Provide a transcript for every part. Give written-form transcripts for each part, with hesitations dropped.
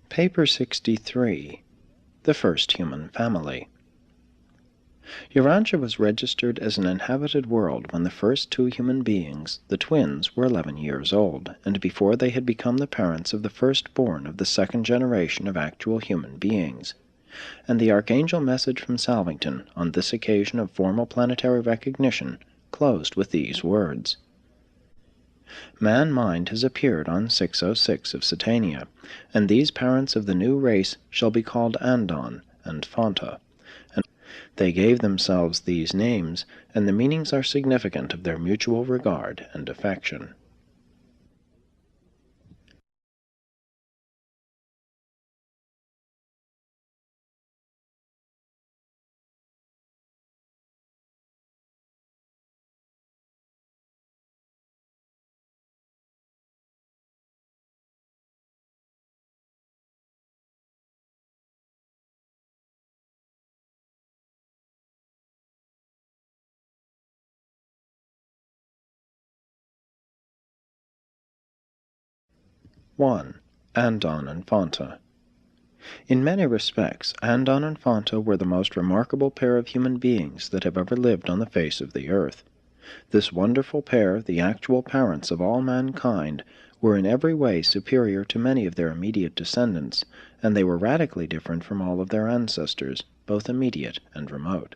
Paper 63. The First Human Family. Urantia was registered as an inhabited world when the first two human beings, the twins, were 11 years old, and before they had become the parents of the firstborn of the second generation of actual human beings. And the Archangel message from Salvington, on this occasion of formal planetary recognition, closed with these words: Man-mind has appeared on 606 of Satania, and these parents of the new race shall be called Andon and Fonta. And they gave themselves these names, and the meanings are significant of their mutual regard and affection. (1) Andon and Fonta. In many respects, Andon and Fonta were the most remarkable pair of human beings that have ever lived on the face of the earth. This wonderful pair, the actual parents of all mankind, were in every way superior to many of their immediate descendants, and they were radically different from all of their ancestors, both immediate and remote.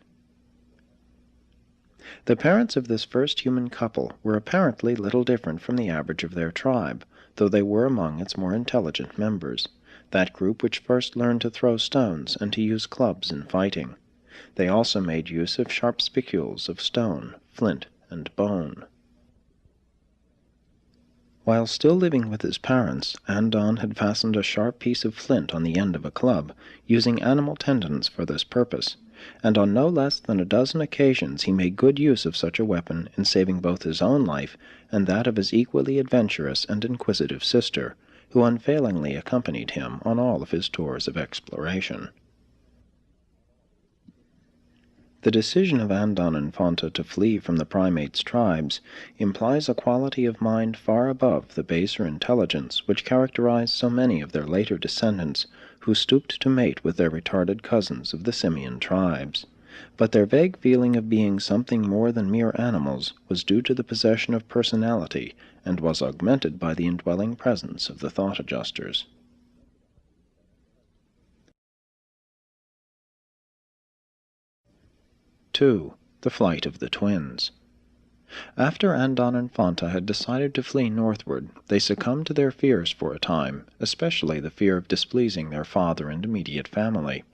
The parents of this first human couple were apparently little different from the average of their tribe, though they were among its more intelligent members, that group which first learned to throw stones and to use clubs in fighting. They also made use of sharp spicules of stone, flint, and bone. While still living with his parents, Andon had fastened a sharp piece of flint on the end of a club, using animal tendons for this purpose, and on no less than a dozen occasions he made good use of such a weapon in saving both his own life and that of his equally adventurous and inquisitive sister, who unfailingly accompanied him on all of his tours of exploration. The decision of Andon and Fonta to flee from the primates' tribes implies a quality of mind far above the baser intelligence which characterized so many of their later descendants who stooped to mate with their retarded cousins of the simian tribes. But their vague feeling of being something more than mere animals was due to the possession of personality and was augmented by the indwelling presence of the thought adjusters. 2. The Flight of the Twins. After Andon and Fonta had decided to flee northward, they succumbed to their fears for a time, especially the fear of displeasing their father and immediate family.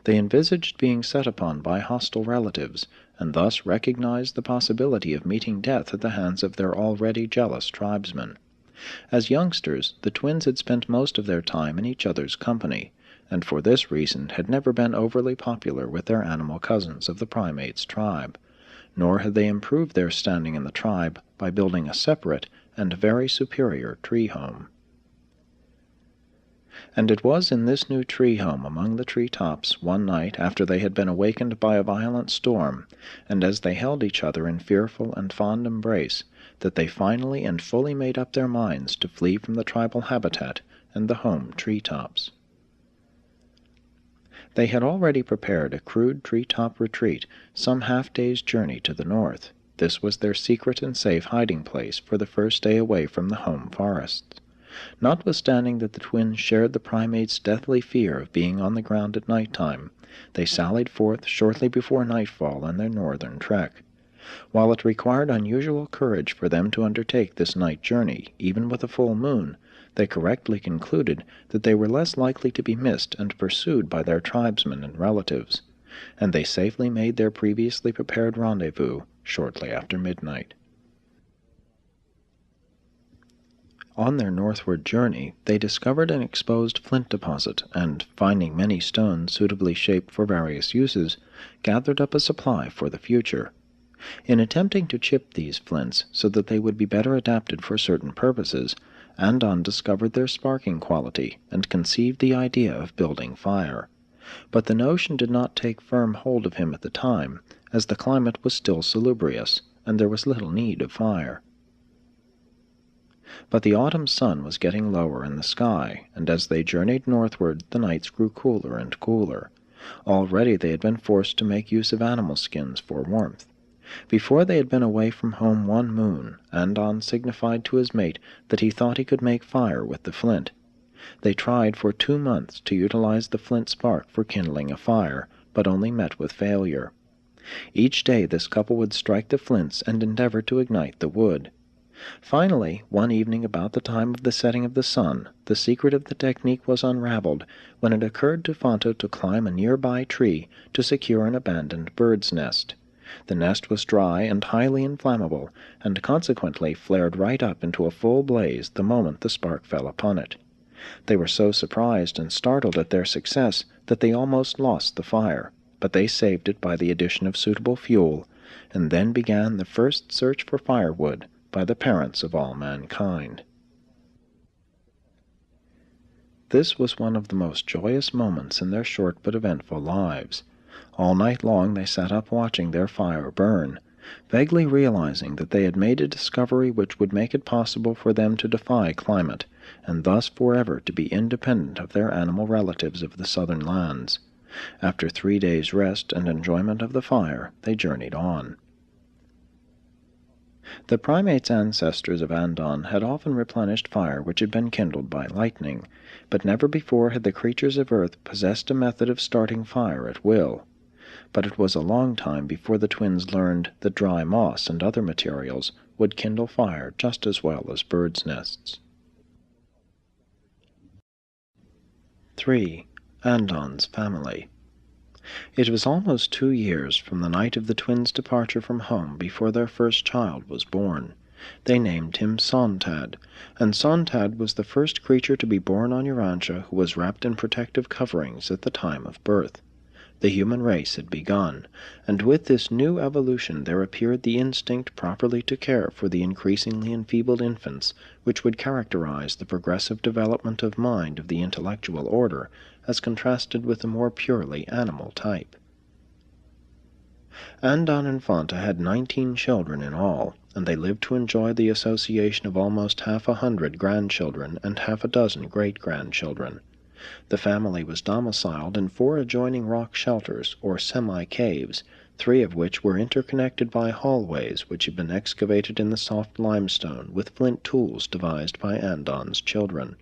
They envisaged being set upon by hostile relatives, and thus recognized the possibility of meeting death at the hands of their already jealous tribesmen. As youngsters, the twins had spent most of their time in each other's company, and for this reason had never been overly popular with their animal cousins of the primates' tribe, nor had they improved their standing in the tribe by building a separate and very superior tree-home. And it was in this new tree-home among the tree-tops one night after they had been awakened by a violent storm, and as they held each other in fearful and fond embrace, that they finally and fully made up their minds to flee from the tribal habitat and the home tree-tops. They had already prepared a crude tree-top retreat some half-day's journey to the north. This was their secret and safe hiding-place for the first day away from the home forests. Notwithstanding that the twins shared the primates' deathly fear of being on the ground at night-time, they sallied forth shortly before nightfall on their northern trek. While it required unusual courage for them to undertake this night journey, even with a full moon, they correctly concluded that they were less likely to be missed and pursued by their tribesmen and relatives, and they safely made their previously prepared rendezvous shortly after midnight. On their northward journey, they discovered an exposed flint deposit, and, finding many stones suitably shaped for various uses, gathered up a supply for the future. In attempting to chip these flints so that they would be better adapted for certain purposes, Andon discovered their sparking quality and conceived the idea of building fire. But the notion did not take firm hold of him at the time, as the climate was still salubrious, and there was little need of fire. But the autumn sun was getting lower in the sky, and as they journeyed northward the nights grew cooler and cooler. Already they had been forced to make use of animal skins for warmth. Before they had been away from home 1 moon, Andon signified to his mate that he thought he could make fire with the flint. They tried for 2 months to utilize the flint spark for kindling a fire, but only met with failure. Each day this couple would strike the flints and endeavor to ignite the wood. Finally, one evening about the time of the setting of the sun, the secret of the technique was unraveled when it occurred to Fanta to climb a nearby tree to secure an abandoned bird's nest. The nest was dry and highly inflammable, and consequently flared right up into a full blaze the moment the spark fell upon it. They were so surprised and startled at their success that they almost lost the fire, but they saved it by the addition of suitable fuel, and then began the first search for firewood by the parents of all mankind. This was one of the most joyous moments in their short but eventful lives. All night long they sat up watching their fire burn, vaguely realizing that they had made a discovery which would make it possible for them to defy climate, and thus forever to be independent of their animal relatives of the southern lands. After 3 days' rest and enjoyment of the fire, they journeyed on. The primates' ancestors of Andon had often replenished fire which had been kindled by lightning, but never before had the creatures of earth possessed a method of starting fire at will. But it was a long time before the twins learned that dry moss and other materials would kindle fire just as well as birds' nests. 3. Andon's family. It was almost 2 years from the night of the twins' departure from home before their first child was born. They named him Sontad, and Sontad was the first creature to be born on Urantia who was wrapped in protective coverings at the time of birth. The human race had begun, and with this new evolution there appeared the instinct properly to care for the increasingly enfeebled infants which would characterize the progressive development of mind of the intellectual order as contrasted with the more purely animal type. Andon and Fanta had 19 children in all, and they lived to enjoy the association of almost 100 grandchildren and 6 great-grandchildren. The family was domiciled in 4 adjoining rock shelters, or semi-caves, 3 of which were interconnected by hallways which had been excavated in the soft limestone with flint tools devised by Andon's children.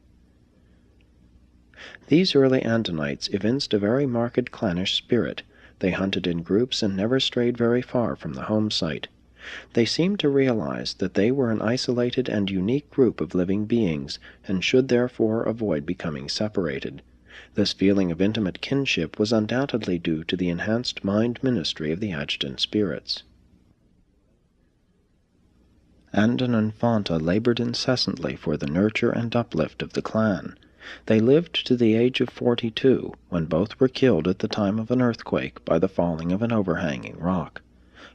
These early Andonites evinced a very marked clannish spirit. They hunted in groups and never strayed very far from the home site. They seemed to realize that they were an isolated and unique group of living beings, and should therefore avoid becoming separated. This feeling of intimate kinship was undoubtedly due to the enhanced mind ministry of the adjutant spirits. Andon and Fanta labored incessantly for the nurture and uplift of the clan. They lived to the age of 42, when both were killed at the time of an earthquake by the falling of an overhanging rock.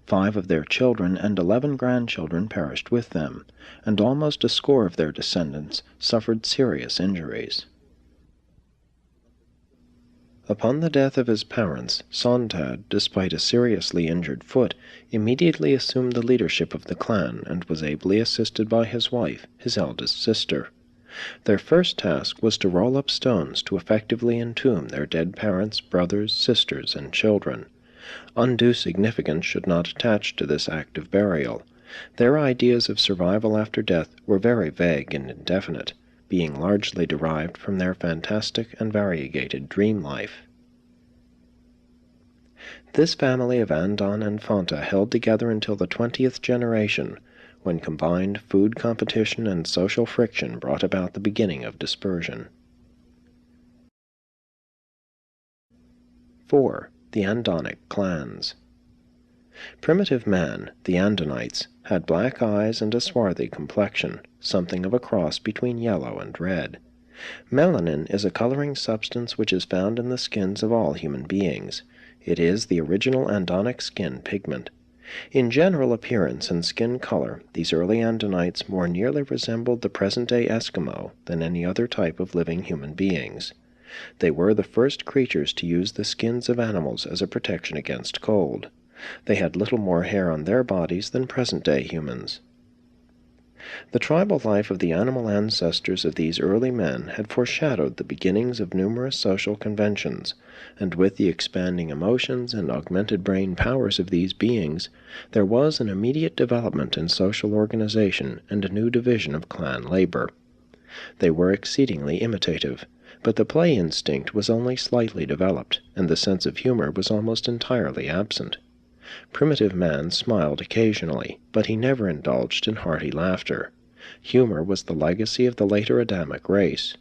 5 of their children and 11 grandchildren perished with them, and almost a score of their descendants suffered serious injuries. Upon the death of his parents, Sontad, despite a seriously injured foot, immediately assumed the leadership of the clan and was ably assisted by his wife, his eldest sister. Their first task was to roll up stones to effectively entomb their dead parents, brothers, sisters, and children. Undue significance should not attach to this act of burial. Their ideas of survival after death were very vague and indefinite, being largely derived from their fantastic and variegated dream life. This family of Andon and Fanta held together until the 20th generation, when combined food competition and social friction brought about the beginning of dispersion. 4. The Andonic clans. Primitive man, the Andonites, had black eyes and a swarthy complexion, something of a cross between yellow and red. Melanin is a coloring substance which is found in the skins of all human beings. It is the original Andonic skin pigment. In general appearance and skin color, these early Andonites more nearly resembled the present-day Eskimo than any other type of living human beings. They were the first creatures to use the skins of animals as a protection against cold. They had little more hair on their bodies than present-day humans. The tribal life of the animal ancestors of these early men had foreshadowed the beginnings of numerous social conventions, and with the expanding emotions and augmented brain powers of these beings, there was an immediate development in social organization and a new division of clan labor. They were exceedingly imitative, but the play instinct was only slightly developed, and the sense of humor was almost entirely absent. Primitive man smiled occasionally, but he never indulged in hearty laughter. Humor was the legacy of the later Adamic race.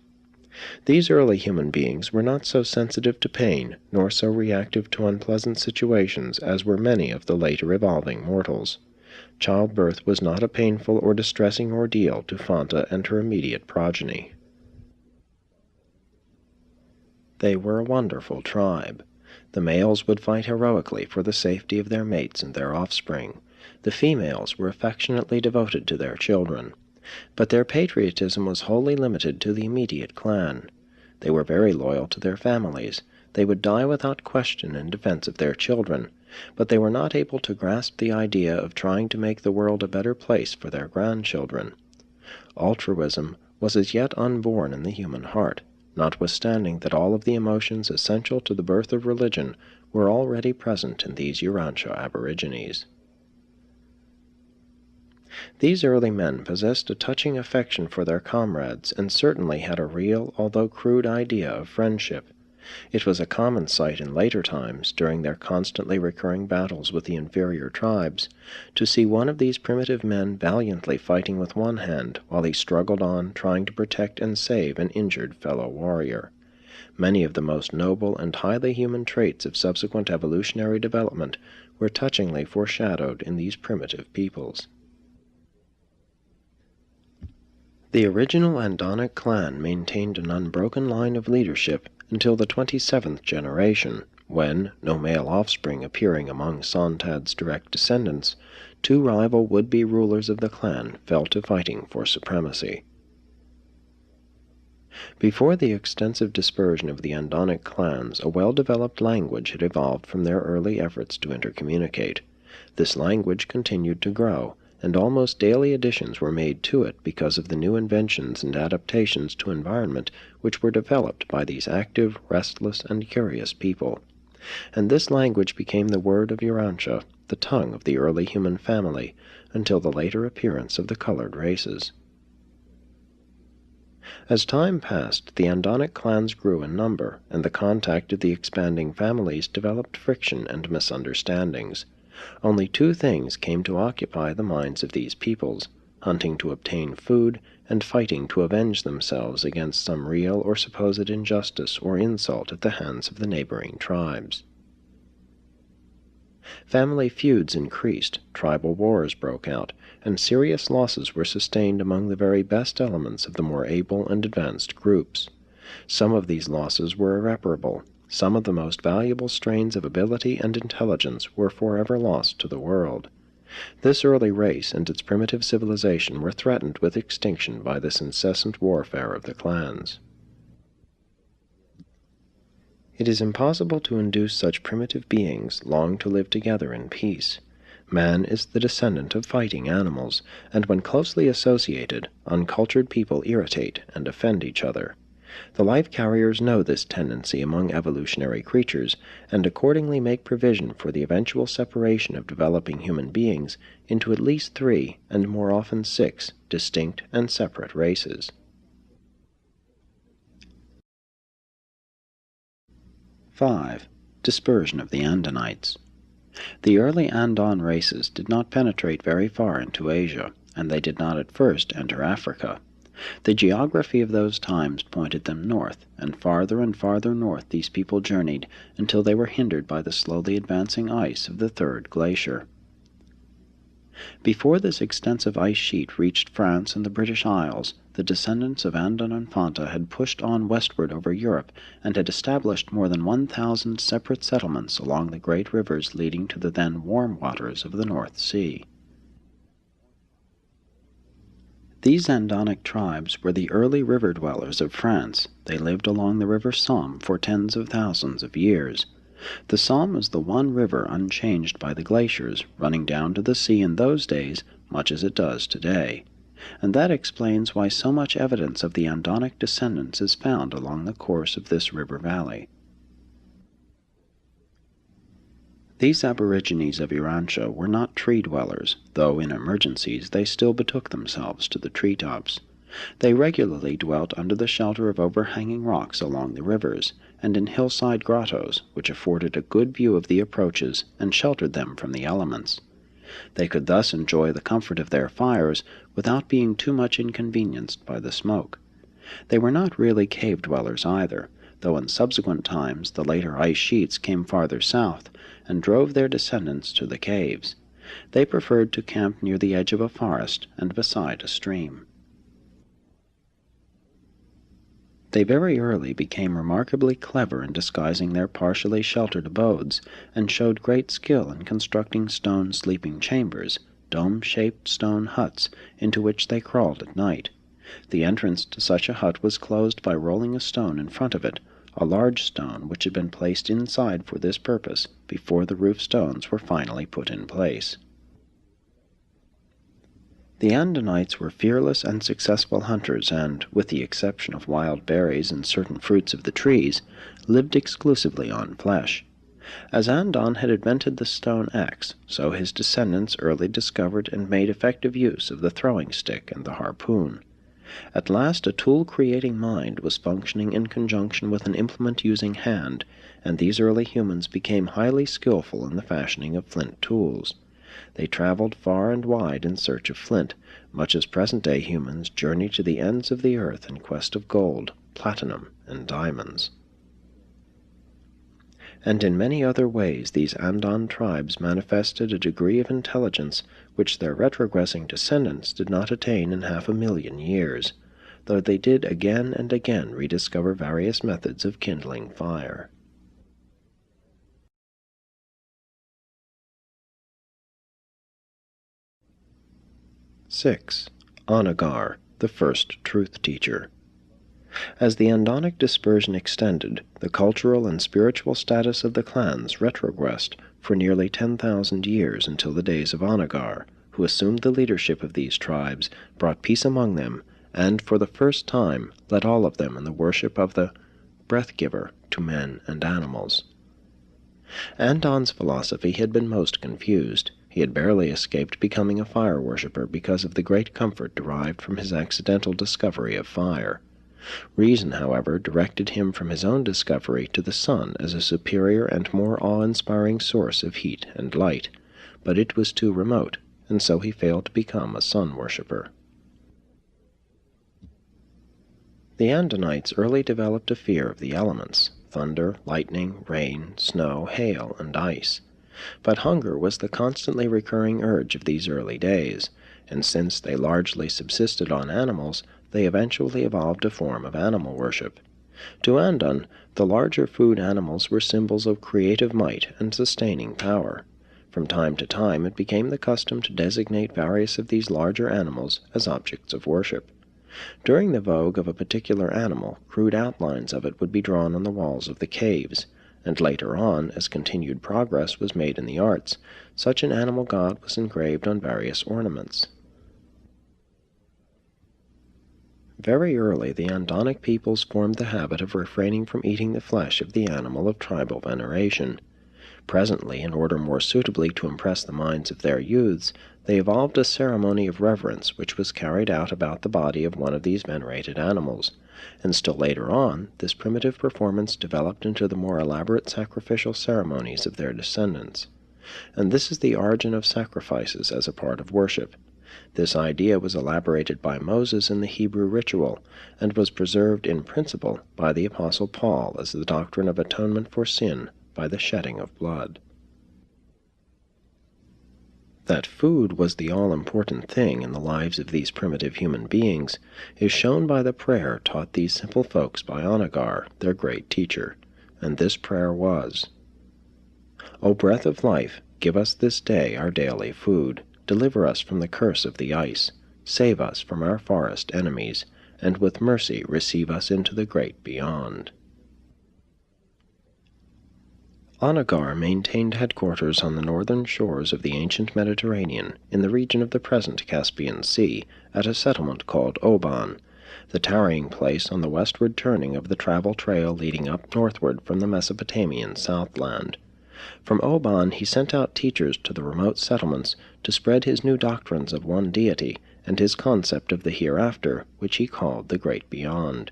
These early human beings were not so sensitive to pain, nor so reactive to unpleasant situations as were many of the later evolving mortals. Childbirth was not a painful or distressing ordeal to Fanta and her immediate progeny. They were a wonderful tribe. The males would fight heroically for the safety of their mates and their offspring. The females were affectionately devoted to their children. But their patriotism was wholly limited to the immediate clan. They were very loyal to their families. They would die without question in defense of their children, but they were not able to grasp the idea of trying to make the world a better place for their grandchildren. Altruism was as yet unborn in the human heart, notwithstanding that all of the emotions essential to the birth of religion were already present in these Urantia aborigines. These early men possessed a touching affection for their comrades and certainly had a real, although crude, idea of friendship. It was a common sight in later times, during their constantly recurring battles with the inferior tribes, to see one of these primitive men valiantly fighting with one hand while he struggled on, trying to protect and save an injured fellow warrior. Many of the most noble and highly human traits of subsequent evolutionary development were touchingly foreshadowed in these primitive peoples. The original Andonic clan maintained an unbroken line of leadership until the 27th generation, when, no male offspring appearing among Sontad's direct descendants, two rival would-be rulers of the clan fell to fighting for supremacy. Before the extensive dispersion of the Andonic clans, a well-developed language had evolved from their early efforts to intercommunicate. This language continued to grow, and almost daily additions were made to it because of the new inventions and adaptations to environment which were developed by these active, restless, and curious people. And this language became the word of Urantia, the tongue of the early human family, until the later appearance of the colored races. As time passed, the Andonic clans grew in number, and the contact of the expanding families developed friction and misunderstandings. Only two things came to occupy the minds of these peoples: hunting to obtain food, and fighting to avenge themselves against some real or supposed injustice or insult at the hands of the neighboring tribes. Family feuds increased, tribal wars broke out, and serious losses were sustained among the very best elements of the more able and advanced groups. Some of these losses were irreparable. Some of the most valuable strains of ability and intelligence were forever lost to the world. This early race and its primitive civilization were threatened with extinction by this incessant warfare of the clans. It is impossible to induce such primitive beings long to live together in peace. Man is the descendant of fighting animals, and when closely associated, uncultured people irritate and offend each other. The life-carriers know this tendency among evolutionary creatures, and accordingly make provision for the eventual separation of developing human beings into at least 3, and more often 6, distinct and separate races. 5. Dispersion of the Andonites. The early Andon races did not penetrate very far into Asia, and they did not at first enter Africa. The geography of those times pointed them north, and farther north these people journeyed until they were hindered by the slowly advancing ice of the third glacier. Before this extensive ice sheet reached France and the British Isles, the descendants of Andon and Fanta had pushed on westward over Europe and had established more than 1,000 separate settlements along the great rivers leading to the then warm waters of the North Sea. These Andonic tribes were the early river dwellers of France. They lived along the river Somme for tens of thousands of years. The Somme is the one river unchanged by the glaciers, running down to the sea in those days much as it does today. and that explains why so much evidence of the Andonic descendants is found along the course of this river valley. These aborigines of Urantia were not tree dwellers, though in emergencies they still betook themselves to the treetops. They regularly dwelt under the shelter of overhanging rocks along the rivers, and in hillside grottos, which afforded a good view of the approaches and sheltered them from the elements. They could thus enjoy the comfort of their fires without being too much inconvenienced by the smoke. They were not really cave dwellers either, though in subsequent times the later ice sheets came farther south and drove their descendants to the caves. They preferred to camp near the edge of a forest and beside a stream. They very early became remarkably clever in disguising their partially sheltered abodes, and showed great skill in constructing stone sleeping chambers, dome-shaped stone huts, into which they crawled at night. The entrance to such a hut was closed by rolling a stone in front of it, a large stone which had been placed inside for this purpose before the roof stones were finally put in place. The Andonites were fearless and successful hunters and, with the exception of wild berries and certain fruits of the trees, lived exclusively on flesh. As Andon had invented the stone axe, so his descendants early discovered and made effective use of the throwing stick and the harpoon. At last a tool-creating mind was functioning in conjunction with an implement-using hand, and these early humans became highly skillful in the fashioning of flint tools. They traveled far and wide in search of flint, much as present-day humans journey to the ends of the earth in quest of gold, platinum, and diamonds. And in many other ways these Andon tribes manifested a degree of intelligence which their retrogressing descendants did not attain in 500,000 years, though they did again and again rediscover various methods of kindling fire. (6) Onagar, the first truth teacher. As the Andonic dispersion extended, the cultural and spiritual status of the clans retrogressed for nearly 10,000 years until the days of Onagar, who assumed the leadership of these tribes, brought peace among them, and for the first time led all of them in the worship of the breath-giver to men and animals. Andon's philosophy had been most confused. He had barely escaped becoming a fire worshipper because of the great comfort derived from his accidental discovery of fire. Reason, however, directed him from his own discovery to the sun as a superior and more awe-inspiring source of heat and light, but it was too remote, and so he failed to become a sun worshipper. The Andonites early developed a fear of the elements: thunder, lightning, rain, snow, hail, and ice. But hunger was the constantly recurring urge of these early days, and since they largely subsisted on animals, they eventually evolved a form of animal worship. To Andon, the larger food animals were symbols of creative might and sustaining power. From time to time it became the custom to designate various of these larger animals as objects of worship. During the vogue of a particular animal, crude outlines of it would be drawn on the walls of the caves, and later on, as continued progress was made in the arts, such an animal god was engraved on various ornaments. Very early the Andonic peoples formed the habit of refraining from eating the flesh of the animal of tribal veneration. Presently, in order more suitably to impress the minds of their youths, they evolved a ceremony of reverence which was carried out about the body of one of these venerated animals, and still later on this primitive performance developed into the more elaborate sacrificial ceremonies of their descendants. And this is the origin of sacrifices as a part of worship. This idea was elaborated by Moses in the Hebrew ritual, and was preserved in principle by the Apostle Paul as the doctrine of atonement for sin by the shedding of blood. That food was the all-important thing in the lives of these primitive human beings is shown by the prayer taught these simple folks by Onagar, their great teacher, and this prayer was, "O breath of life, give us this day our daily food. Deliver us from the curse of the ice. Save us from our forest enemies, and with mercy receive us into the great beyond." Anagar maintained headquarters on the northern shores of the ancient Mediterranean in the region of the present Caspian Sea at a settlement called Oban, the tarrying place on the westward turning of the travel trail leading up northward from the Mesopotamian Southland. From Oban he sent out teachers to the remote settlements to spread his new doctrines of one deity and his concept of the hereafter, which he called the Great Beyond.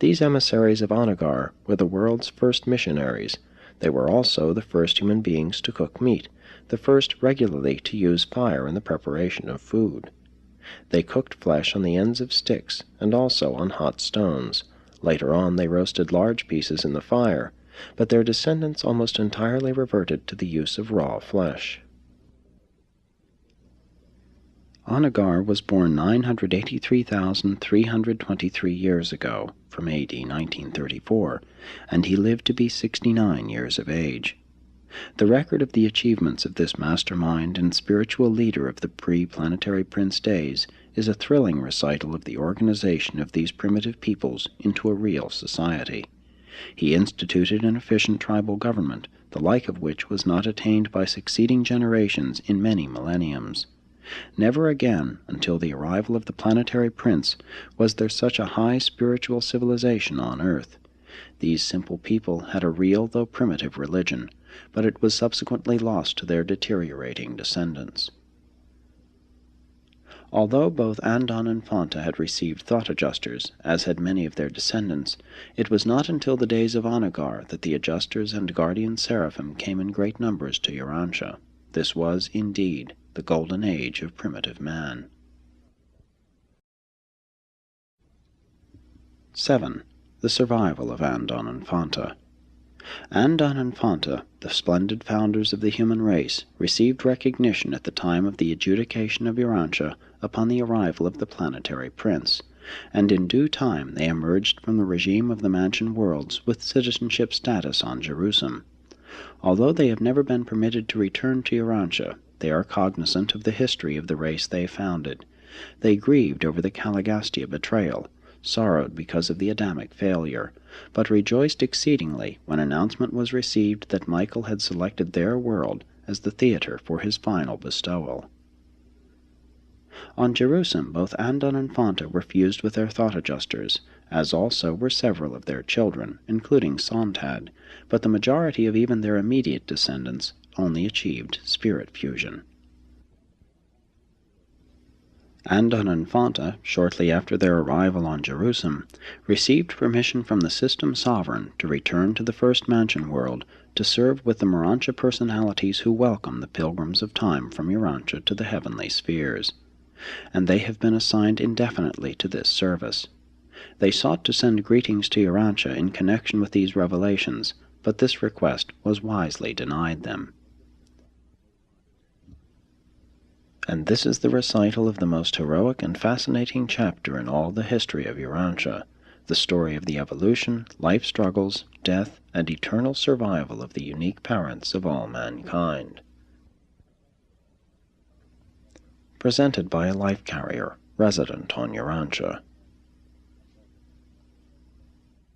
These emissaries of Anagar were the world's first missionaries. They were also the first human beings to cook meat, the first regularly to use fire in the preparation of food. They cooked flesh on the ends of sticks and also on hot stones. Later on they roasted large pieces in the fire, but their descendants almost entirely reverted to the use of raw flesh. Anagar was born 983,323 years ago, from AD 1934, and he lived to be 69 years of age. The record of the achievements of this mastermind and spiritual leader of the pre-planetary prince days is a thrilling recital of the organization of these primitive peoples into a real society. He instituted an efficient tribal government, the like of which was not attained by succeeding generations in many millenniums. Never again, until the arrival of the planetary prince, was there such a high spiritual civilization on earth. These simple people had a real though primitive religion, but it was subsequently lost to their deteriorating descendants. Although both Andon and Fonta had received thought adjusters, as had many of their descendants, it was not until the days of Anagar that the adjusters and guardian seraphim came in great numbers to Urantia. This was, indeed, the golden age of primitive man. 7. The survival of Andon and Fonta. Andon and Fonta, the splendid founders of the human race, received recognition at the time of the adjudication of Urantia upon the arrival of the planetary prince, and in due time they emerged from the regime of the Mansion worlds with citizenship status on Jerusalem. Although they have never been permitted to return to Urantia, they are cognizant of the history of the race they founded. They grieved over the Caligastia betrayal, sorrowed because of the Adamic failure, but rejoiced exceedingly when announcement was received that Michael had selected their world as the theater for his final bestowal. On Jerusalem both Andon and Fonta were fused with their thought adjusters, as also were several of their children, including Sontad, but the majority of even their immediate descendants only achieved spirit fusion. Andon and Fonta, shortly after their arrival on Jerusalem, received permission from the System Sovereign to return to the First Mansion world to serve with the Morantia personalities who welcome the pilgrims of time from Urantia to the heavenly spheres, and they have been assigned indefinitely to this service. They sought to send greetings to Urantia in connection with these revelations, but this request was wisely denied them. And this is the recital of the most heroic and fascinating chapter in all the history of Urantia, the story of the evolution, life struggles, death, and eternal survival of the unique parents of all mankind. Presented by a life carrier resident on Urantia.